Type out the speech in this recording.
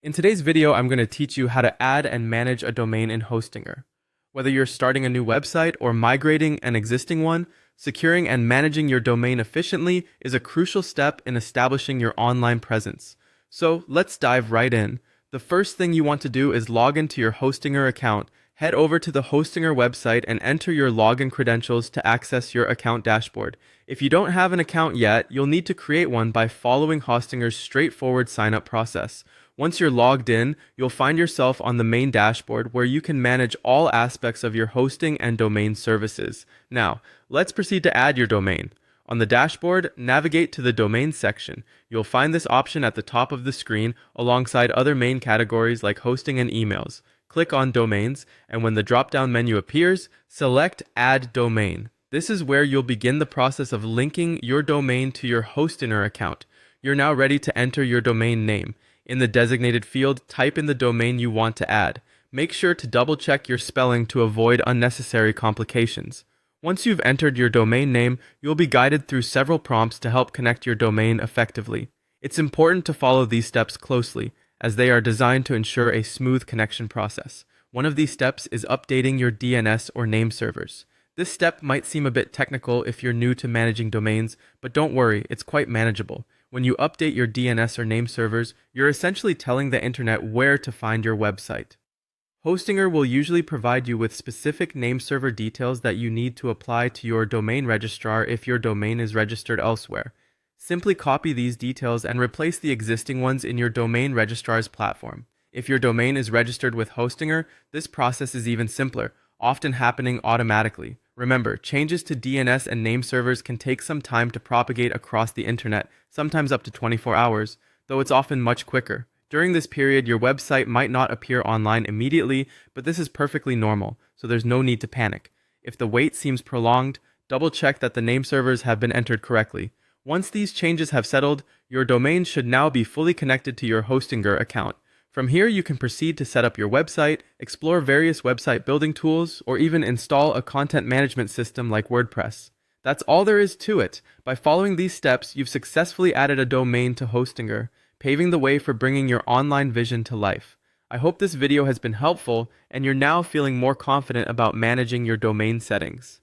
In today's video, I'm going to teach you how to add and manage a domain in Hostinger. Whether you're starting a new website or migrating an existing one, securing and managing your domain efficiently is a crucial step in establishing your online presence. So let's dive right in. The first thing you want to do is log into your Hostinger account. Head over to the Hostinger website and enter your login credentials to access your account dashboard. If you don't have an account yet, you'll need to create one by following Hostinger's straightforward sign-up process. Once you're logged in, you'll find yourself on the main dashboard where you can manage all aspects of your hosting and domain services. Now, let's proceed to add your domain. On the dashboard, navigate to the Domain section. You'll find this option at the top of the screen alongside other main categories like hosting and emails. Click on Domains, and when the drop-down menu appears, select Add Domain. This is where you'll begin the process of linking your domain to your Hostinger account. You're now ready to enter your domain name. In the designated field, type in the domain you want to add. Make sure to double-check your spelling to avoid unnecessary complications. Once you've entered your domain name, you'll be guided through several prompts to help connect your domain effectively. It's important to follow these steps closely, as they are designed to ensure a smooth connection process. One of these steps is updating your DNS or name servers. This step might seem a bit technical if you're new to managing domains, but don't worry, it's quite manageable. When you update your DNS or name servers, you're essentially telling the internet where to find your website. Hostinger will usually provide you with specific name server details that you need to apply to your domain registrar if your domain is registered elsewhere. Simply copy these details and replace the existing ones in your domain registrar's platform. If your domain is registered with Hostinger, this process is even simpler, often happening automatically. Remember, changes to DNS and name servers can take some time to propagate across the internet, sometimes up to 24 hours, though it's often much quicker. During this period, your website might not appear online immediately, but this is perfectly normal, so there's no need to panic. If the wait seems prolonged, double-check that the name servers have been entered correctly. Once these changes have settled, your domain should now be fully connected to your Hostinger account. From here, you can proceed to set up your website, explore various website building tools, or even install a content management system like WordPress. That's all there is to it. By following these steps, you've successfully added a domain to Hostinger, paving the way for bringing your online vision to life. I hope this video has been helpful and you're now feeling more confident about managing your domain settings.